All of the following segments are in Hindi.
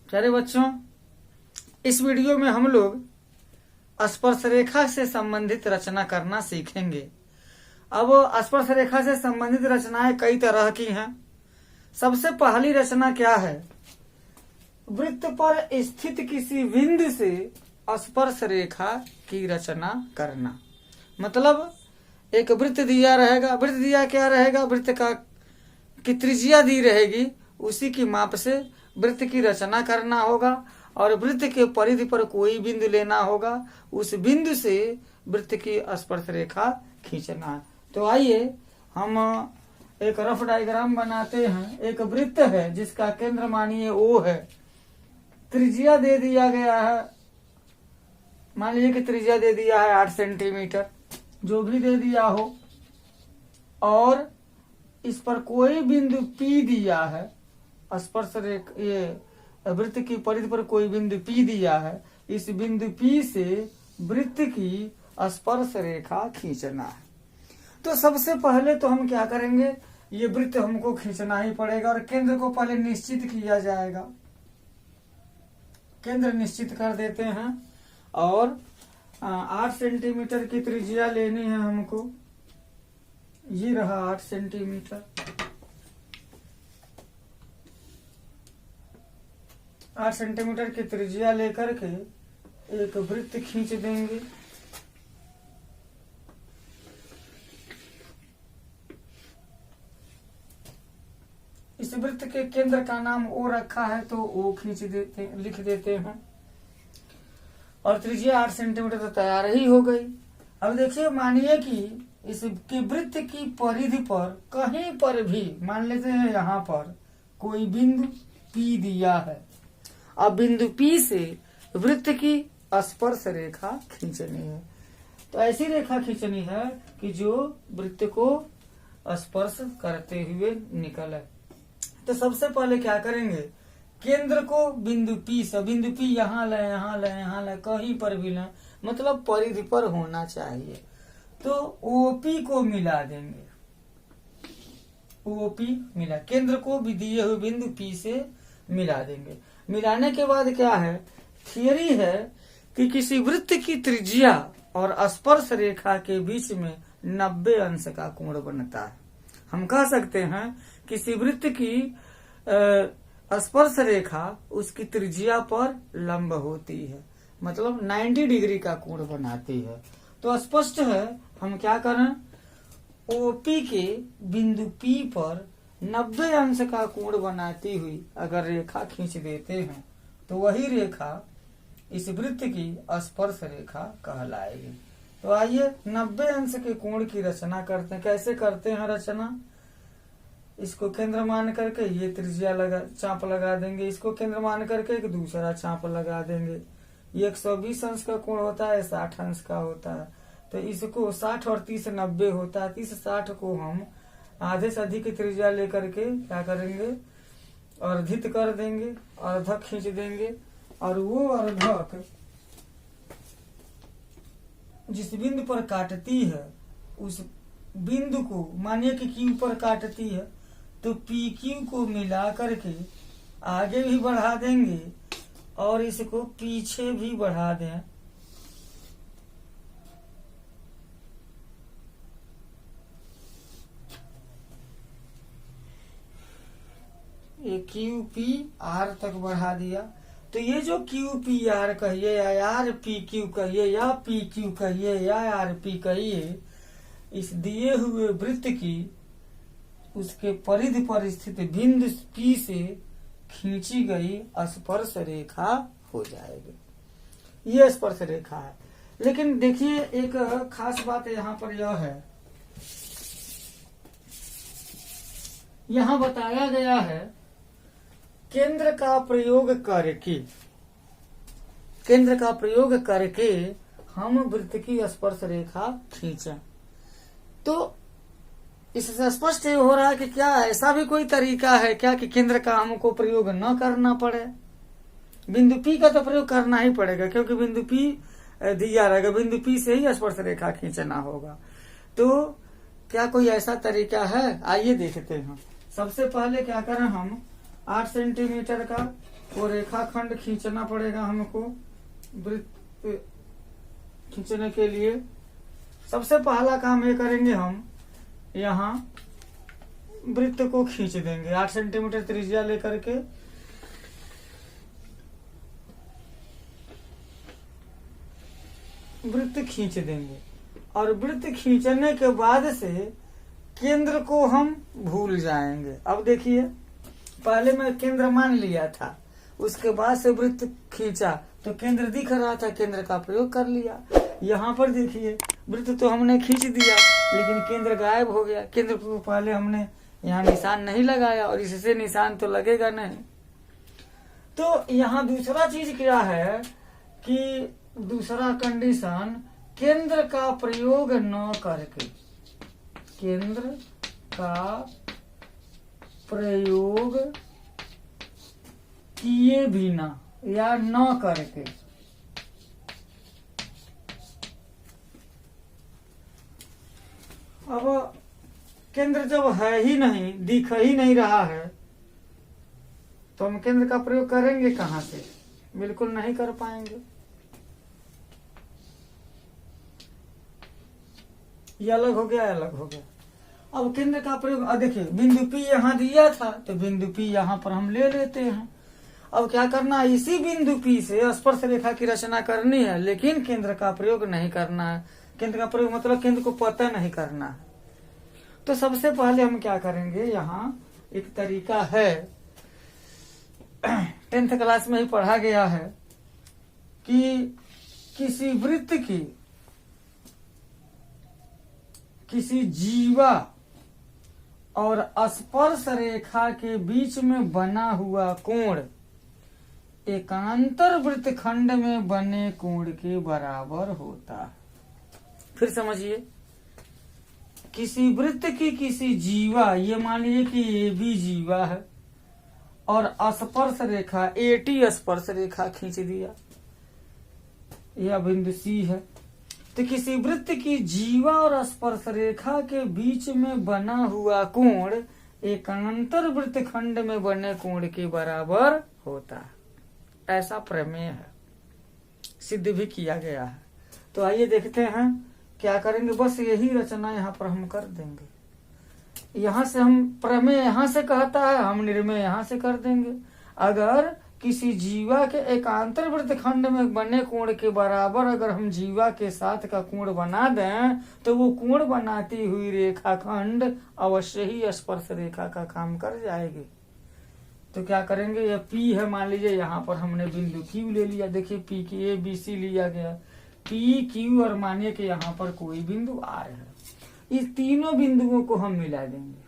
प्यारे बच्चों, इस वीडियो में हम लोग स्पर्श रेखा से संबंधित रचना करना सीखेंगे। अब स्पर्श रेखा से संबंधित रचनाएं कई तरह की हैं। सबसे पहली रचना क्या है? वृत्त पर स्थित किसी बिंदु से स्पर्श रेखा की रचना करना। मतलब एक वृत्त दिया रहेगा, वृत्त दिया क्या रहेगा, वृत्त का की त्रिज्या दी रहेगी, उसी की माप से वृत्त की रचना करना होगा और वृत्त के परिधि पर कोई बिंदु लेना होगा, उस बिंदु से वृत्त की स्पर्श रेखा खींचना है। तो आइए हम एक रफ डायग्राम बनाते हैं। एक वृत्त है जिसका केंद्र मानिए O है, त्रिज्या दे दिया गया है, मान लीजिए कि त्रिज्या दे दिया है 8 सेंटीमीटर, जो भी दे दिया हो, और इस पर कोई बिंदु P दिया है, स्पर्श रेखा ये वृत्त की परिधि पर कोई बिंदु P दिया है, इस बिंदु P से वृत्त की स्पर्श रेखा खींचना है। तो सबसे पहले तो हम क्या करेंगे, ये वृत्त हमको खींचना ही पड़ेगा और केंद्र को पहले निश्चित किया जाएगा। केंद्र निश्चित कर देते हैं और 8 सेंटीमीटर की त्रिज्या लेनी है हमको। ये रहा 8 सेंटीमीटर। 8 सेंटीमीटर की त्रिज्या लेकर के एक वृत्त खींच देंगे। इस वृत्त के केंद्र का नाम O रखा है तो O खींच देते, लिख देते हैं और त्रिज्या 8 सेंटीमीटर तो तैयार ही हो गई। अब देखिए, मानिए कि इसकी वृत्त की परिधि पर कहीं पर भी, मान लेते हैं यहाँ पर कोई बिंदु P दिया है। अब बिंदु P से वृत्त की स्पर्श रेखा खींचनी है। तो ऐसी रेखा खींचनी है कि जो वृत्त को स्पर्श करते हुए निकले। तो सबसे पहले क्या करेंगे, केंद्र को बिंदु P से, बिंदु P यहाँ ले, यहाँ ले, यहाँ ले, कहीं पर भी ले, मतलब परिधि पर होना चाहिए। तो OP को मिला देंगे। OP मिला, केंद्र को भी दिए हुए बिंदु P से मिला देंगे। मिलाने के बाद क्या है, थियरी है कि किसी वृत्त की त्रिज्या और स्पर्श रेखा के बीच में 90 अंश का कोण बनता है। हम कह सकते हैं किसी वृत्त की स्पर्श रेखा उसकी त्रिज्या पर लंब होती है, मतलब 90 डिग्री का कोण बनाती है। तो स्पष्ट है, हम क्या करें, OP के बिंदु P पर 90 अंश का कोण बनाती हुई अगर रेखा खींच देते हैं तो वही रेखा इस वृत्त की स्पर्श रेखा कहलाएगी। तो आइए 90 अंश के कोण की रचना करते हैं। कैसे करते हैं रचना, इसको केंद्र मान करके ये त्रिज्या चाप लगा देंगे, इसको केंद्र मान करके एक दूसरा चाप लगा देंगे। ये 120 अंश का कोण होता है, 60 अंश का होता है। तो इसको 60 और 30 90 होता है। 30-60 को हम आधे से अधिक त्रिज्या लेकर के क्या करेंगे, अर्धित कर देंगे, अर्धक खींच देंगे और वो अर्धक जिस बिंदु पर काटती है उस बिंदु को, मानिए कि Q पर काटती है, तो PQ को मिला करके आगे भी बढ़ा देंगे और इसको पीछे भी बढ़ा दें। ये QPR तक बढ़ा दिया। तो ये जो QPR कहिए या RPQ कहिए या PQ कहिए या RP कहिए, इस दिए हुए वृत्त की उसके परिधि पर स्थित बिंदु P से खींची गई स्पर्श रेखा हो जाएगी। ये स्पर्श रेखा है। लेकिन देखिए, एक खास बात यहाँ पर यह है, यहाँ बताया गया है केंद्र का प्रयोग करके हम वृत्त की स्पर्श रेखा खींचें। तो इससे स्पष्ट ये हो रहा है कि क्या ऐसा भी कोई तरीका है क्या कि केंद्र का हमको प्रयोग न करना पड़े। बिंदु P का तो प्रयोग करना ही पड़ेगा, क्योंकि बिंदु P दिया रहेगा, बिंदु P से ही स्पर्श रेखा खींचना होगा। तो क्या कोई ऐसा तरीका है, आइए देखते हैं। सबसे पहले क्या करें, हम 8 सेंटीमीटर का वो रेखाखंड खींचना पड़ेगा हमको। वृत्त खींचने के लिए सबसे पहला काम ये करेंगे, हम यहाँ वृत्त को खींच देंगे। 8 सेंटीमीटर त्रिज्या लेकर के वृत्त खींच देंगे। और वृत्त खींचने के बाद से केंद्र को हम भूल जाएंगे। अब देखिए, पहले मैं केंद्र मान लिया था, उसके बाद से वृत्त खींचा तो केंद्र दिख रहा था, केंद्र का प्रयोग कर लिया। यहाँ पर देखिए, वृत्त तो हमने खींच दिया लेकिन केंद्र गायब हो गया। केंद्र को पहले हमने यहाँ निशान नहीं लगाया और इससे निशान तो लगेगा नहीं। तो यहाँ दूसरा चीज क्या है कि दूसरा कंडीशन, केंद्र का प्रयोग न करके, केंद्र का प्रयोग किए बिना या न करके, अब केंद्र जब है ही नहीं, दिख ही नहीं रहा है, तो हम केंद्र का प्रयोग करेंगे कहां से? बिल्कुल नहीं कर पाएंगे। ये अलग हो गया, अलग हो गया। अब केंद्र का प्रयोग, देखिए बिंदु P यहाँ दिया था तो बिंदु P यहाँ पर हम ले लेते हैं। अब क्या करना है, इसी बिंदु P से स्पर्श रेखा की रचना करनी है, लेकिन केंद्र का प्रयोग नहीं करना है। केंद्र का प्रयोग मतलब केंद्र को पता नहीं करना है। तो सबसे पहले हम क्या करेंगे, यहाँ एक तरीका है, 10th क्लास में ही पढ़ा गया है कि किसी वृत्त की, किसी जीवा और स्पर्श रेखा के बीच में बना हुआ कोण एकांतर वृत्तखंड में बने कोण के बराबर होता है। फिर समझिए, किसी वृत्त की किसी जीवा, ये मान लीजिए कि ये भी जीवा है और स्पर्श रेखा AT स्पर्श रेखा खींच दिया, यह बिंदु C है। तो किसी वृत्त की जीवा और स्पर्श रेखा के बीच में बना हुआ कोण एकांतर वृत्तखंड में बने कोण के बराबर होता है। ऐसा प्रमेय है, सिद्ध भी किया गया है। तो आइए देखते हैं क्या करेंगे। बस यही रचना यहाँ पर हम कर देंगे। यहाँ से हम प्रमेय यहाँ से कहता है, हम निर्मेय यहाँ से कर देंगे। अगर किसी जीवा के एकांतर वृत्तखंड में बने कोण के बराबर अगर हम जीवा के साथ का कोण बना दें तो वो कोण बनाती हुई रेखाखंड अवश्य ही स्पर्श रेखा का काम कर जाएगी। तो क्या करेंगे, ये P है, मान लीजिए यहाँ पर हमने बिंदु Q ले लिया। देखिए P की ABC लिया गया, P Q और मानिए कि यहाँ पर कोई बिंदु R है। इस तीनों बिंदुओं को हम मिला देंगे।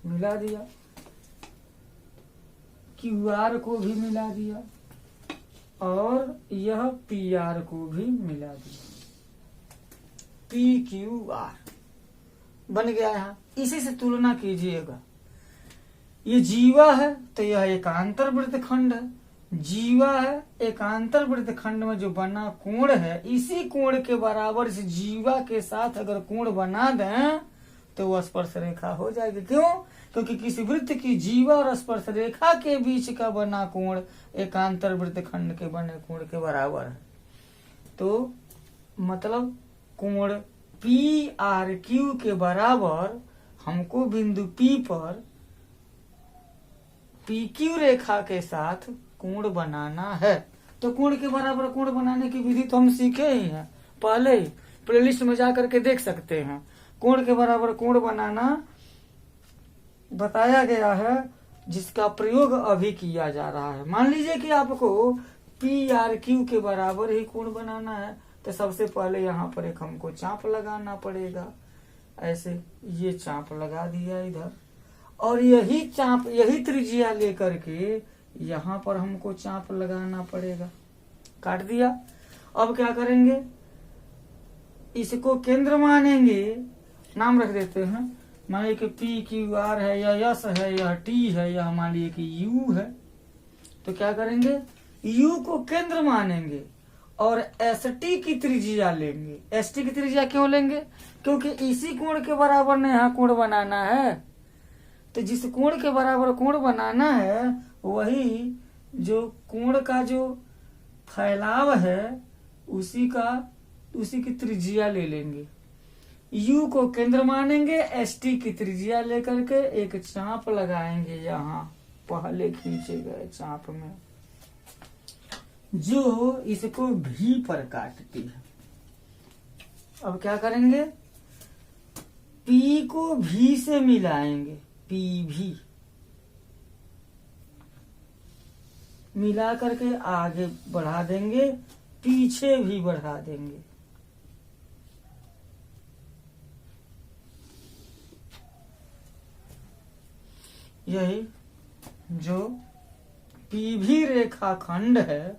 मिला दिया, QR को भी मिला दिया और यह PR को भी मिला दिया। PQR बन गया। यहाँ इसी से तुलना कीजिएगा। ये जीवा है तो यह एकांतर वृत्तखंड है, जीवा है, एकांतर वृत्तखंड में जो बना कोण है इसी कोण के बराबर इस जीवा के साथ अगर कोण बना दें तो वह स्पर्श रेखा हो जाएगी। क्यों? क्योंकि किसी वृत्त की जीवा और स्पर्श रेखा के बीच का बना कोण एकांतर वृत्तखंड के बने कोण के बराबर है। तो मतलब कोण PRQ के बराबर हमको बिंदु P पर PQ रेखा के साथ कोण बनाना है। तो कोण के बराबर कोण बनाने की विधि तो हम सीखे ही हैं, पहले ही प्लेलिस्ट में जा करके देख सकते हैं। कोण के बराबर कोण बनाना बताया गया है, जिसका प्रयोग अभी किया जा रहा है। मान लीजिए कि आपको PRQ के बराबर ही कोण बनाना है तो सबसे पहले यहाँ पर एक हमको चाप लगाना पड़ेगा। ऐसे ये चाप लगा दिया इधर, और यही चाप, यही त्रिज्या लेकर के यहाँ पर हमको चाप लगाना पड़ेगा। काट दिया। अब क्या करेंगे, इसको केंद्र मानेंगे, नाम रख देते हैं। मान लीजिए कि PQR है, या S है, या T है, या मान लीजिए कि U है। तो क्या करेंगे, U को केंद्र मानेंगे और ST की त्रिज्या लेंगे। ST की त्रिज्या क्यों लेंगे? क्योंकि इसी कोण के बराबर ने यहाँ कोण बनाना है। तो जिस कोण के बराबर कोण बनाना है वही जो कोण का जो फैलाव है उसी की त्रिज्या ले लेंगे। यू को केंद्र मानेंगे, एसटी की त्रिज्या लेकर के एक चाप लगाएंगे यहाँ पहले खींचे गए चाप में, जो इसको भी पर काटती है। अब क्या करेंगे, पी को भी से मिलाएंगे, पी भी मिला करके आगे बढ़ा देंगे, पीछे भी बढ़ा देंगे। यही जो पीभी रेखा खंड है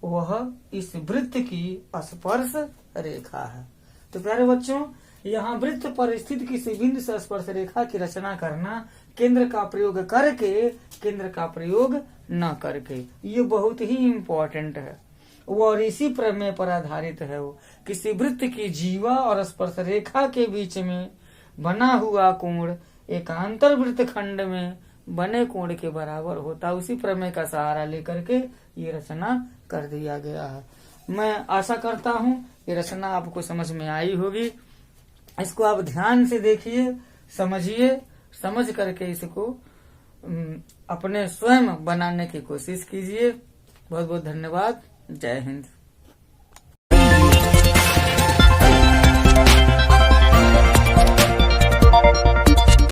वह इस वृत्त की स्पर्श रेखा है। तो प्यारे बच्चों, यहाँ वृत्त पर स्थित किसी बिंदु से स्पर्श रेखा की रचना करना, केंद्र का प्रयोग करके, केंद्र का प्रयोग न करके, ये बहुत ही इम्पोर्टेंट है। वो और इसी प्रमेय पर आधारित है। वो किसी वृत्त की जीवा और स्पर्श रेखा के बीच में बना हुआ कोण एकांतर वृत्त खंड में बने कोण के बराबर होता है। उसी प्रमेय का सहारा लेकर के ये रचना कर दिया गया है। मैं आशा करता हूँ ये रचना आपको समझ में आई होगी। इसको आप ध्यान से देखिए, समझिए, समझ करके इसको अपने स्वयं बनाने की कोशिश कीजिए। बहुत बहुत धन्यवाद। जय हिंद।